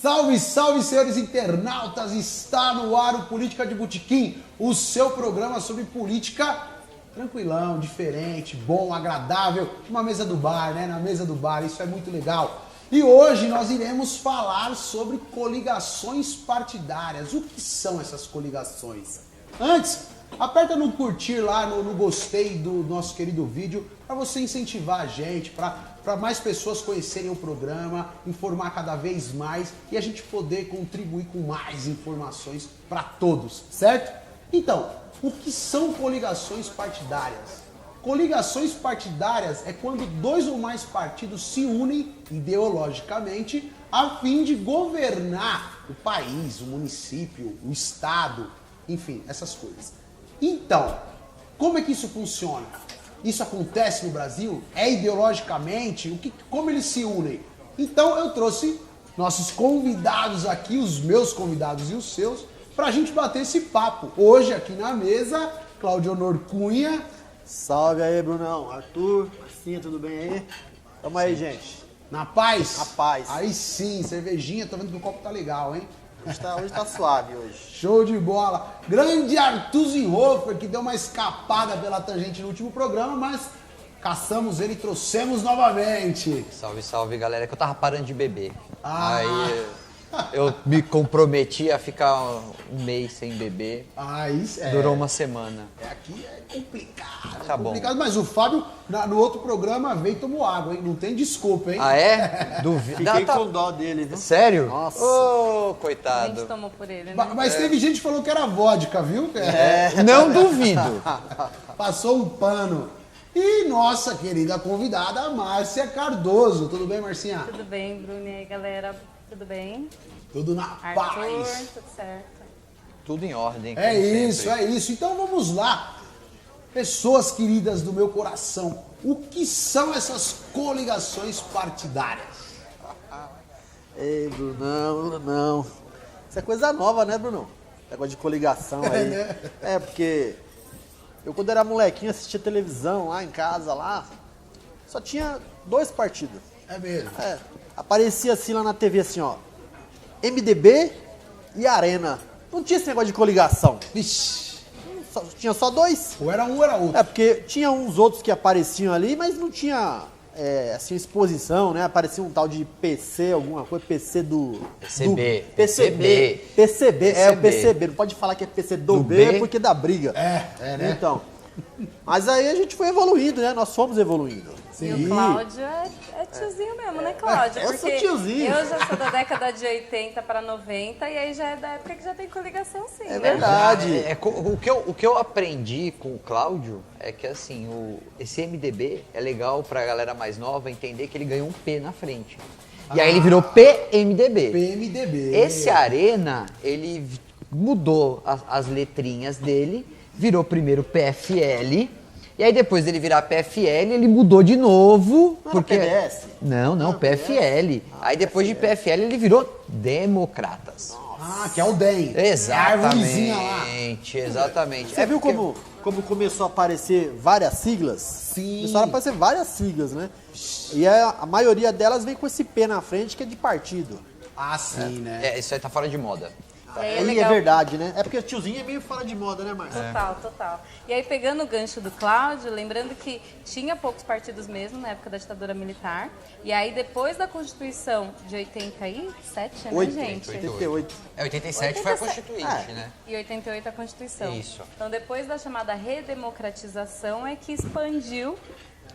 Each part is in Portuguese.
Salve, salve, senhores internautas! Está no ar o Política de Botequim, o seu programa sobre política tranquilão, diferente, bom, agradável, uma mesa do bar, né? Na mesa do bar, isso é muito legal. E hoje nós iremos falar sobre coligações partidárias. O que são essas coligações? Antes, aperta no curtir lá, no gostei do nosso querido vídeo, para você incentivar a gente, para mais pessoas conhecerem o programa, informar cada vez mais e a gente poder contribuir com mais informações para todos, certo? Então, o que são coligações partidárias? Coligações partidárias é quando dois ou mais partidos se unem ideologicamente a fim de governar o país, o município, o estado, enfim, essas coisas. Então, como é que isso funciona? Isso acontece no Brasil? É ideologicamente? Como eles se unem? Então eu trouxe nossos convidados aqui, os meus convidados e os seus, pra gente bater esse papo. Hoje aqui na mesa, Claudio Honor Cunha. Salve aí, Brunão. Arthur, Marcinha, tudo bem aí? Tamo aí, gente. Na paz? Na paz. Aí sim, cervejinha, tô vendo que o copo tá legal, hein? Hoje tá suave hoje. Show de bola. Grande Arthur Zinhofer, que deu uma escapada pela tangente no último programa, mas caçamos ele e trouxemos novamente. Salve, salve, galera, que eu tava parando de beber. Ah. Aí eu me comprometi a ficar um mês sem beber. Isso é. Durou uma semana. Aqui é complicado. Tá bom. Complicado, mas o Fábio, no outro programa, veio e tomou água, hein? Não tem desculpa, hein? Ah, é? Duvido. Fiquei com dó dele, viu? Sério? Nossa. Ô, A gente coitado. tomou por ele, né? Mas teve gente que falou que era vodka, viu? Não duvido. Passou um pano. E nossa querida convidada, Márcia Cardoso. Tudo bem, Marcinha? Tudo bem, Bruno? E aí, galera? Tudo bem? Tudo na Arthur, paz. tudo certo. Tudo em ordem. É como isso, sempre. é isso. Então vamos lá. Pessoas queridas do meu coração, o que são essas coligações partidárias? Ei, Brunão. Isso é coisa nova, né, Brunão? Negócio de coligação aí. né? É, porque eu quando era molequinho assistia televisão lá em casa, lá, só tinha dois partidos. É mesmo. É, aparecia assim lá na TV assim, ó, MDB e Arena. Não tinha esse negócio de coligação. Vixe. Tinha só dois. Ou era um ou era outro. É, porque tinha uns outros que apareciam ali, mas não tinha, assim, exposição, né? Aparecia um tal de PC, alguma coisa, PC do... PCB. PCB, é o PCB. Não pode falar que é PC do Do B, B. porque dá briga. É, né? Então, mas aí a gente foi evoluindo, né? Nós fomos evoluindo. E o Cláudio é tiozinho mesmo, né, Cláudio? Eu sou Porque tiozinho. eu já sou da década de 80 para 90 e aí já é da época que já tem coligação sim, É né? verdade. O que eu aprendi com o Cláudio é que assim, esse MDB é legal pra galera mais nova entender que ele ganhou um P na frente. E aí ele virou PMDB. PMDB. Esse Arena, ele mudou as letrinhas dele, virou primeiro PFL, e aí depois dele virar PFL, ele mudou de novo. Não era porque PDS? Não, PFL. Aí depois de PFL ele virou Democratas. Que é o DEM. É a árvorezinha lá. Exatamente. Você viu porque- como começou a aparecer várias siglas? Sim. Começaram a aparecer várias siglas, né? E a maioria delas vem com esse P na frente, que é de partido. Sim, né? isso aí tá fora de moda. E aí Aí é legal. verdade, né? É porque tiozinho é meio fora de moda, né, Marcia? Total. E aí, pegando o gancho do Cláudio, lembrando que tinha poucos partidos mesmo na época da ditadura militar. E aí, depois da Constituição de 87, né, gente? 88. 87 foi a Constituinte, né? E 88 a Constituição. Isso. Então, depois da chamada redemocratização, é que expandiu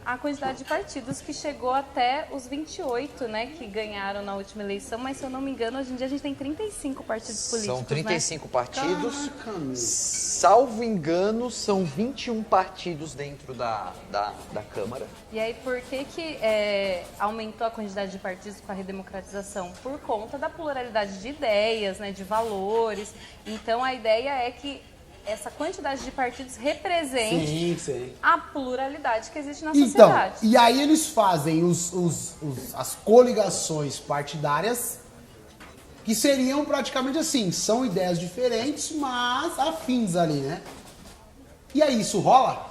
a quantidade de partidos que chegou até os 28, né, que ganharam na última eleição, mas se eu não me engano, hoje em dia a gente tem 35 partidos políticos, São 35 né? partidos. Salvo engano, são 21 partidos dentro da Câmara. E aí, por que aumentou a quantidade de partidos com a redemocratização? Por conta da pluralidade de ideias, né, de valores. Então, a ideia é que essa quantidade de partidos represente Sim. a pluralidade que existe na Então, sociedade. e aí eles fazem as coligações partidárias, que seriam praticamente assim, são ideias diferentes, mas afins ali, né? E aí, isso rola?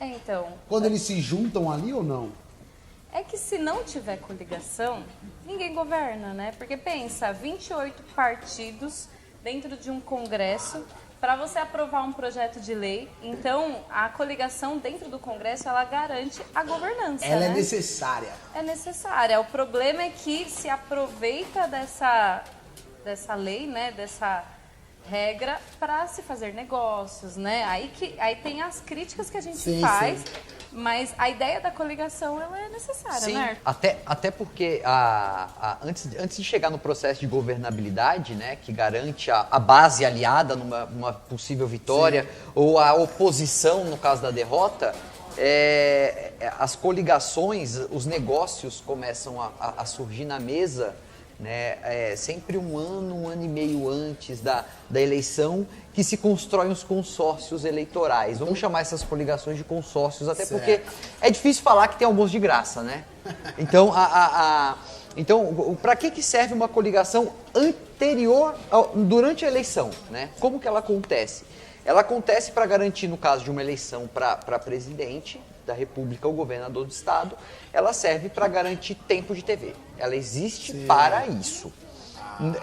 Então, Quando eles se juntam ali ou não? é que se não tiver coligação, ninguém governa, né? Porque pensa, 28 partidos dentro de um congresso para você aprovar um projeto de lei. Então, a coligação dentro do Congresso, ela garante a governança, Ela é né? necessária. É necessária. O problema é que se aproveita dessa lei, né, dessa regra para se fazer negócios, né? Aí tem as críticas que a gente Sim, faz, sim. mas a ideia da coligação ela é necessária, Sim, né? até porque antes de chegar no processo de governabilidade, né, que garante a base aliada numa possível vitória, ou a oposição no caso da derrota, as coligações, os negócios começam a surgir na mesa, né, sempre um ano e meio antes da eleição, que se constroem os consórcios eleitorais. Vamos chamar essas coligações de consórcios, até porque é difícil falar que tem almoço de graça, né? Então, então para que serve uma coligação anterior, durante a eleição, né? Como que ela acontece? Ela acontece para garantir, no caso de uma eleição para presidente da República ou governador do estado, ela serve para garantir tempo de TV. Ela existe para isso.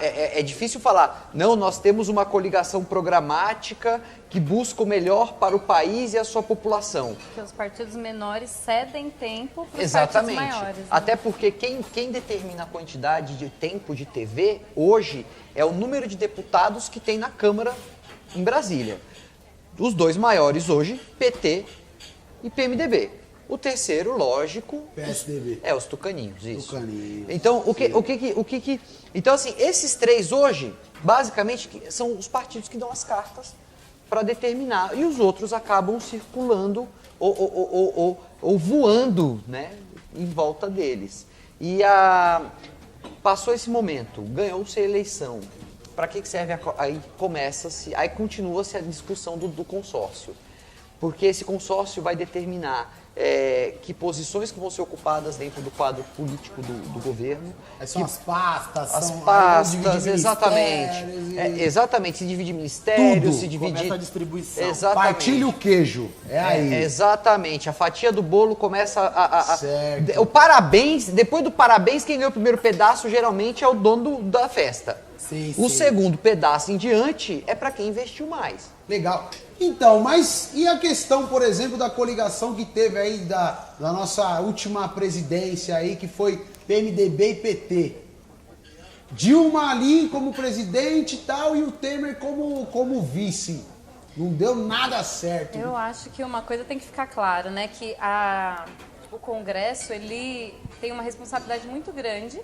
É difícil falar, não, nós temos uma coligação programática que busca o melhor para o país e a sua população. Porque os partidos menores cedem tempo para os partidos Exatamente. maiores. Né? Até porque quem determina a quantidade de tempo de TV hoje é o número de deputados que tem na Câmara em Brasília. Os dois maiores hoje, PT e PMDB. O terceiro, lógico, PSDB. os tucaninhos, isso. Tucaninhos, Então, então assim, esses três hoje, basicamente, são os partidos que dão as cartas para determinar, e os outros acabam circulando ou voando, né, em volta deles. E passou esse momento, ganhou-se a eleição. Para que serve? Aí continua-se a discussão do consórcio. Porque esse consórcio vai determinar que posições que vão ser ocupadas dentro do quadro político do governo. São as pastas. As são, pastas, exatamente. Exatamente, se divide ministério, Tudo. se divide... Começa a distribuição. Exatamente. Partilha o queijo. É aí. Exatamente, a fatia do bolo começa Certo. O parabéns, depois do parabéns, quem ganhou o primeiro pedaço geralmente é o dono da festa. Sim, O sim. segundo pedaço em diante é para quem investiu mais. Legal. Então, mas e a questão, por exemplo, da coligação que teve aí da nossa última presidência aí, que foi PMDB e PT? Dilma ali como presidente e tal, e o Temer como vice. Não deu nada certo. Eu acho que uma coisa tem que ficar clara, né? Que o Congresso, ele tem uma responsabilidade muito grande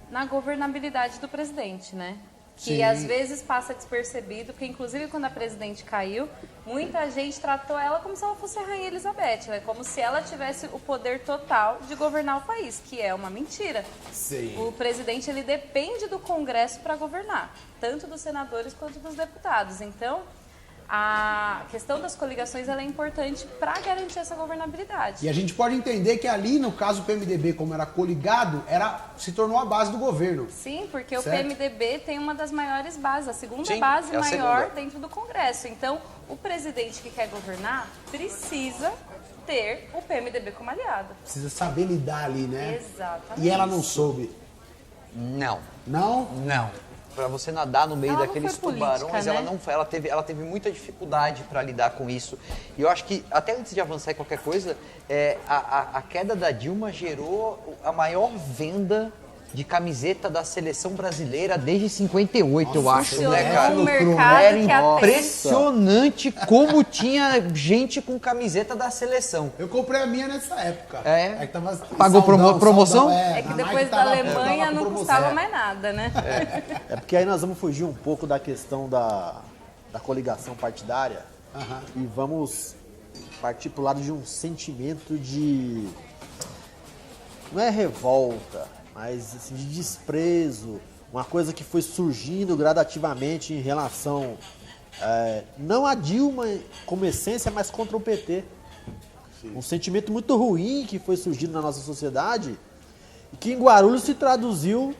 na governabilidade do presidente, né? Que Sim. às vezes passa despercebido, porque inclusive quando a presidente caiu, muita gente tratou ela como se ela fosse a Rainha Elizabeth, né? Como se ela tivesse o poder total de governar o país, que é uma mentira. Sim. O presidente, ele depende do Congresso para governar, tanto dos senadores quanto dos deputados. Então, a questão das coligações ela é importante para garantir essa governabilidade. E a gente pode entender que ali, no caso do PMDB, como era coligado, se tornou a base do governo. Sim, porque Certo. o PMDB tem uma das maiores bases, a segunda Sim, base é a maior segunda. dentro do Congresso. Então, o presidente que quer governar precisa ter o PMDB como aliado. Precisa saber lidar ali, né? Exatamente. E ela não soube. Não. Não? Não. Para você nadar no meio Ela não daqueles foi política, tubarões, né? ela não foi. Ela teve muita dificuldade para lidar com isso. E eu acho que, até antes de avançar em qualquer coisa, a queda da Dilma gerou a maior venda de camiseta da seleção brasileira desde 58, eu acho, Funcionou né, cara? um mercado Era que atende. impressionante como tinha gente com camiseta da seleção. Eu comprei a minha nessa época. É? Aí tava Pagou promoção? É que na depois Nike da tava Alemanha com não promoção. custava mais nada, né? É porque aí nós vamos fugir um pouco da questão da coligação partidária Aham. e vamos partir para o lado de um sentimento de... Não é revolta, mas assim, de desprezo, uma coisa que foi surgindo gradativamente em relação, não a Dilma como essência, mas contra o PT. Um sentimento muito ruim que foi surgindo na nossa sociedade e que em Guarulhos se traduziu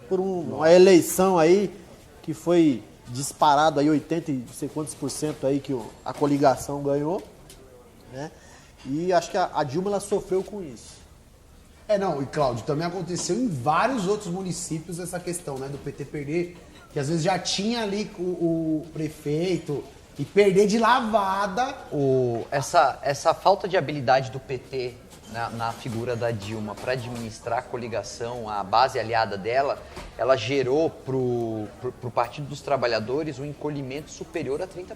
por uma eleição aí que foi disparado aí 80 e não sei quantos % aí que a coligação ganhou, né? E acho que a Dilma ela sofreu com isso. Não, e Cláudio, também aconteceu em vários outros municípios essa questão, né, do PT perder, que às vezes já tinha ali o prefeito e perder de lavada. Essa falta de habilidade do PT na figura da Dilma para administrar a coligação, a base aliada dela, ela gerou pro Partido dos Trabalhadores um encolhimento superior a 30%.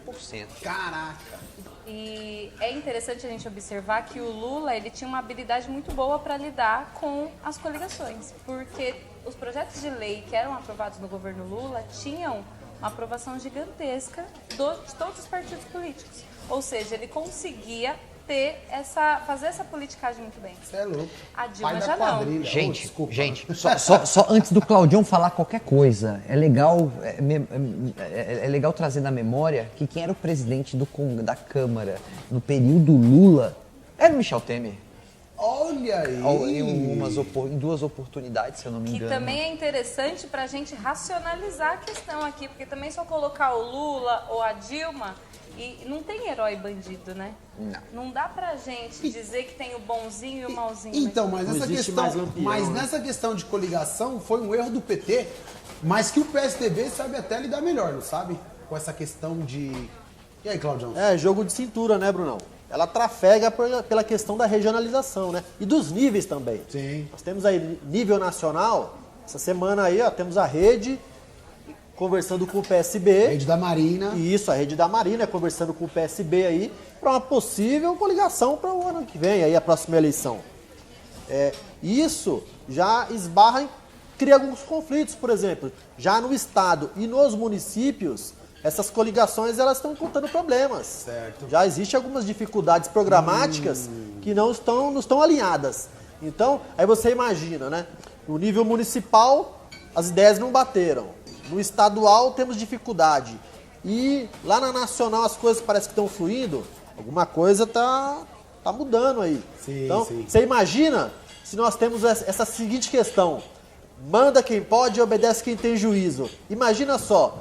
Caraca! E é interessante a gente observar que o Lula ele tinha uma habilidade muito boa para lidar com as coligações, porque os projetos de lei que eram aprovados no governo Lula tinham uma aprovação gigantesca de todos os partidos políticos. Ou seja, ele conseguia fazer essa politicagem muito bem. Você é louco. A Dilma Pai da já não. quadrilha. Gente, desculpa. só antes do Claudião falar qualquer coisa, é legal trazer na memória que quem era o presidente da Câmara no período Lula era o Michel Temer. Olha aí! Em duas oportunidades, se eu não me Que engano. também é interessante para a gente racionalizar a questão aqui, porque também só colocar o Lula ou a Dilma, e não tem herói bandido, né? Não dá pra gente dizer que tem o bonzinho e o malzinho. Então, mas Não essa existe questão, mais lampião, né? nessa questão de coligação foi um erro do PT, mas que o PSDB sabe até lidar melhor, não sabe? Com essa questão de... E aí, Claudião? É, jogo de cintura, né, Brunão? Ela trafega pela questão da regionalização, né? E dos níveis também. Sim. Nós temos aí nível nacional, essa semana aí, ó, temos a rede conversando com o PSB. Rede da Marina. Isso, a rede da Marina conversando com o PSB aí para uma possível coligação para o ano que vem, aí a próxima eleição. Isso já cria alguns conflitos, por exemplo, já no estado e nos municípios, essas coligações elas estão encontrando problemas. Certo. Já existem algumas dificuldades programáticas que não estão alinhadas. Então, aí você imagina, né? No nível municipal, as ideias não bateram. No estadual, temos dificuldade. E lá na nacional, as coisas parecem que estão fluindo. Alguma coisa tá mudando aí. Sim, então, sim. você imagina se nós temos essa seguinte questão. Manda quem pode e obedece quem tem juízo. Imagina só,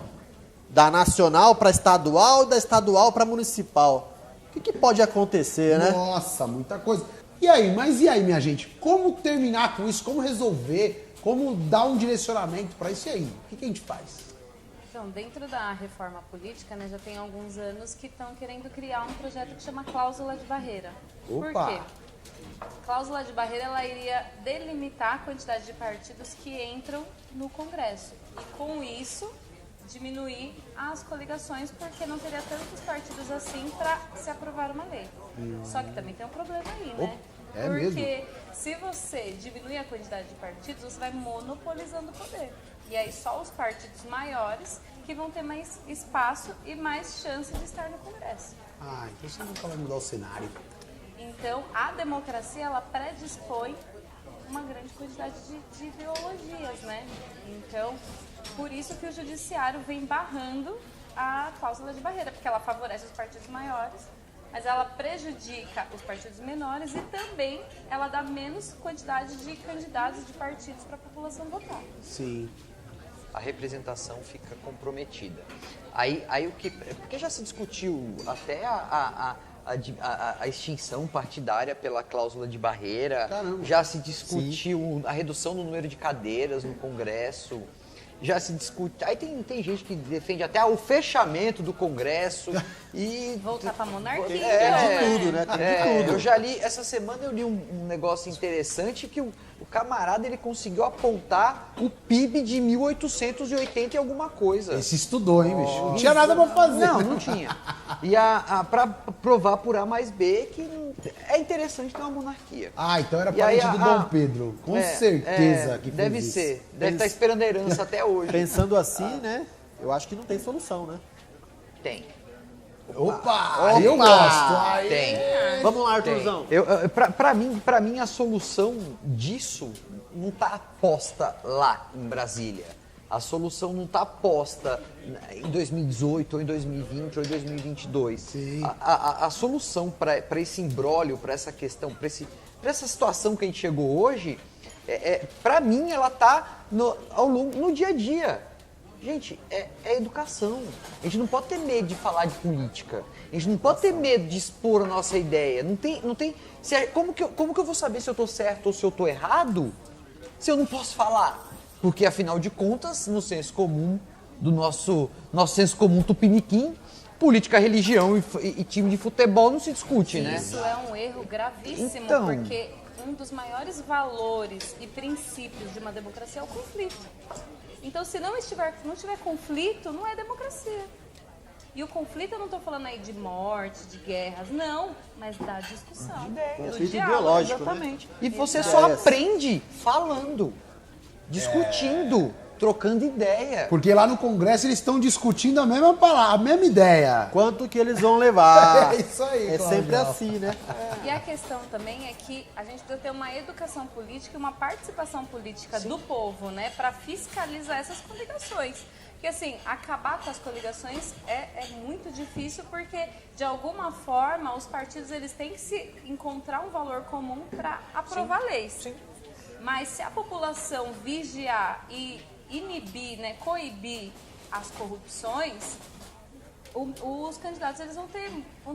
da nacional para estadual, da estadual para municipal. O que pode acontecer, né? Nossa, muita coisa. E aí, minha gente? Como terminar com isso? Como resolver? Como dar um direcionamento para isso? E aí? O que a gente faz? Então, dentro da reforma política, né, já tem alguns anos que estão querendo criar um projeto que chama cláusula de barreira. Por Opa! quê? Cláusula de barreira, ela iria delimitar a quantidade de partidos que entram no Congresso. E com isso, diminuir as coligações, porque não teria tantos partidos assim para se aprovar uma lei. Só que também tem um problema aí, né? É porque se você diminuir a quantidade de partidos, você vai monopolizando o poder. E aí só os partidos maiores que vão ter mais espaço e mais chance de estar no Congresso. Ah, então você nunca vai mudar o cenário. Então, a democracia, ela predispõe uma grande quantidade de ideologias, né? Então, por isso que o judiciário vem barrando a cláusula de barreira, porque ela favorece os partidos maiores, mas ela prejudica os partidos menores e também ela dá menos quantidade de candidatos de partidos para a população votar. Sim. A representação fica comprometida. Aí o que... Porque já se discutiu até a extinção partidária pela cláusula de barreira. Caramba. Já se discutiu a redução do número de cadeiras no Congresso. Já se discute... Aí tem gente que defende até o fechamento do Congresso e... Voltar para a monarquia. Tem de tudo, né? Tem de tudo. Eu já li, essa semana eu li um negócio interessante que o camarada ele conseguiu apontar o PIB de 1880 e alguma coisa. Esse estudou, hein, bicho? Não tinha nada pra fazer. Não tinha. E pra provar por A mais B que é interessante ter uma monarquia. Ah, então era E aí parente do Dom Pedro. Com certeza que fez deve isso. ser. Deve estar esperando a herança até hoje. Pensando assim, né? Eu acho que não tem solução, né? Tem. Opa! Eu gosto. Aí. Tem. Vamos lá, Arthurzão. Pra mim, a solução disso não está posta lá em Brasília. A solução não está posta em 2018, ou em 2020, ou em 2022. Sim. A solução para esse imbróglio, para essa questão, para essa situação que a gente chegou hoje, para mim, ela está no dia a dia. Gente, é educação. A gente não pode ter medo de falar de política. A gente não pode ter medo de expor a nossa ideia. Não tem. Como que eu vou saber se eu tô certo ou se eu tô errado se eu não posso falar? Porque, afinal de contas, no senso comum do nosso senso comum tupiniquim, política, religião e time de futebol não se discute, né? Isso é um erro gravíssimo, Então, porque um dos maiores valores e princípios de uma democracia é o conflito. Então, se não tiver conflito, não é democracia. E o conflito, eu não estou falando aí de morte, de guerras, não, mas da discussão. Do Conflito diálogo. ideológico, né? Exatamente. E você Exato. só aprende falando, discutindo, trocando ideia. Porque lá no Congresso eles estão discutindo a mesma palavra, a mesma ideia. Quanto que eles vão levar. É isso aí, É Cláudio. sempre assim, né? E a questão também é que a gente precisa ter uma educação política e uma participação política do povo, né, para fiscalizar essas coligações. Porque, assim, acabar com as coligações é muito difícil porque, de alguma forma, os partidos eles têm que se encontrar um valor comum para aprovar leis. Sim. Mas se a população vigiar e inibir, né, coibir as corrupções, os candidatos eles vão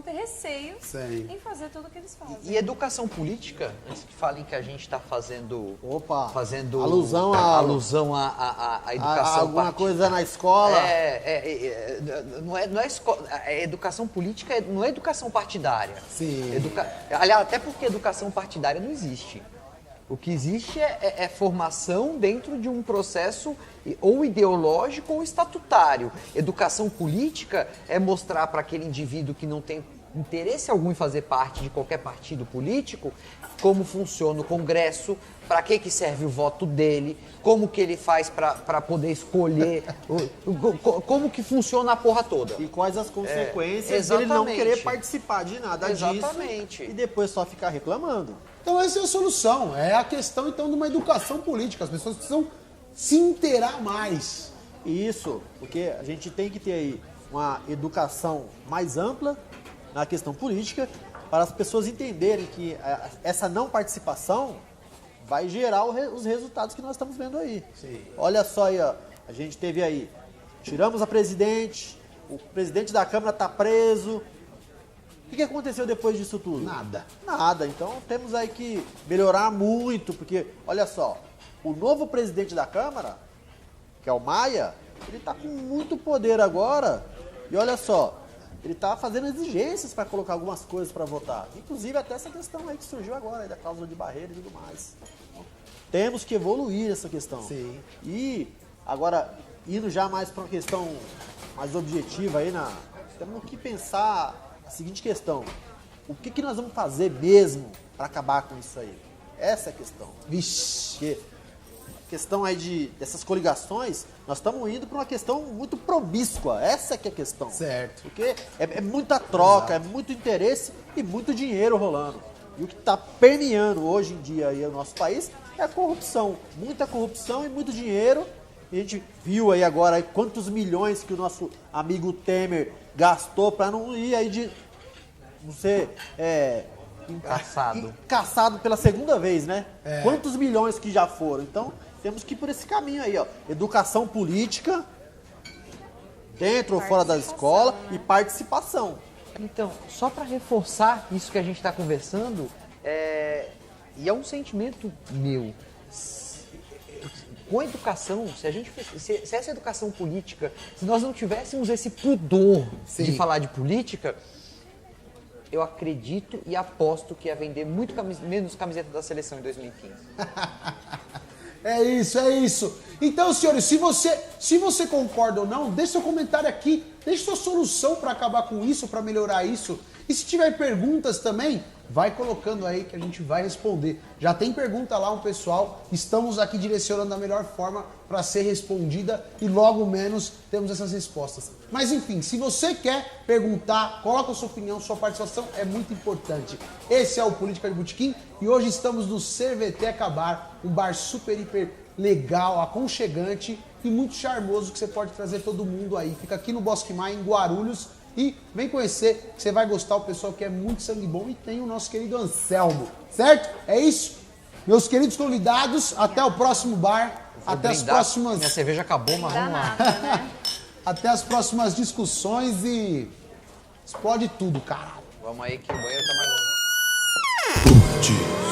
ter receio Sim. em fazer tudo o que eles fazem. E educação política, antes que falem que a gente está fazendo Alusão à educação alguma coisa na escola. não é escola, educação política não é educação partidária. Sim. Aliás, até porque educação partidária não existe. O que existe é formação dentro de um processo ou ideológico ou estatutário. Educação política é mostrar para aquele indivíduo que não tem interesse algum em fazer parte de qualquer partido político como funciona o Congresso, para que serve o voto dele, como que ele faz para poder escolher, como que funciona a porra toda. E quais as consequências dele não querer participar de nada Exatamente. disso e depois só ficar reclamando. Então essa é a solução, é a questão então de uma educação política, as pessoas precisam se inteirar mais. Isso, porque a gente tem que ter aí uma educação mais ampla na questão política para as pessoas entenderem que essa não participação vai gerar os resultados que nós estamos vendo aí. Sim. Olha só aí, ó, a gente teve aí, tiramos a presidente, o presidente da Câmara está preso. O que aconteceu depois disso tudo? Nada. Então temos aí que melhorar muito, porque, olha só, o novo presidente da Câmara, que é o Maia, ele está com muito poder agora. E olha só, ele está fazendo exigências para colocar algumas coisas para votar. Inclusive até essa questão aí que surgiu agora, aí, da cláusula de barreira e tudo mais. Então, temos que evoluir essa questão. Sim. E agora, indo já mais para uma questão mais objetiva aí, temos que pensar a seguinte questão: o que nós vamos fazer mesmo para acabar com isso aí? Essa é a questão. Vixe. Porque a questão aí dessas coligações, nós estamos indo para uma questão muito promíscua. Essa que é a questão. Certo. Porque é muita troca, é muito interesse e muito dinheiro rolando. E o que está permeando hoje em dia aí o nosso país é a corrupção. Muita corrupção e muito dinheiro. E a gente viu aí agora aí quantos milhões que o nosso amigo Temer gastou para não ir aí de não ser caçado pela segunda vez, né? Quantos milhões que já foram? Então, temos que ir por esse caminho aí, ó. Educação política, dentro ou fora da escola, né? e participação. Então, só para reforçar isso que a gente está conversando, e é um sentimento meu, com a educação, se essa educação política, se nós não tivéssemos esse pudor de falar de política, eu acredito e aposto que ia vender muito menos camiseta da seleção em 2015. É isso. Então, senhores, se você concorda ou não, deixe seu comentário aqui, deixe sua solução para acabar com isso, para melhorar isso. E se tiver perguntas também, vai colocando aí que a gente vai responder. Já tem pergunta lá, um pessoal, estamos aqui direcionando da melhor forma para ser respondida e logo menos temos essas respostas. Mas enfim, se você quer perguntar, coloca a sua opinião, sua participação é muito importante. Esse é o Política de Botequim e hoje estamos no CVT Acabar, um bar super, hiper legal, aconchegante e muito charmoso que você pode trazer todo mundo aí. Fica aqui no Bosque Maia, em Guarulhos. E vem conhecer, que você vai gostar, o pessoal que é muito sangue bom e tem o nosso querido Anselmo, certo? É isso? Meus queridos convidados, até o próximo bar. Vou Até as brindar. próximas. Minha cerveja acabou, mas vamos lá. Danada, né? Até as próximas discussões e. Explode tudo, caralho. Vamos aí que o banheiro tá mais longe. Putz.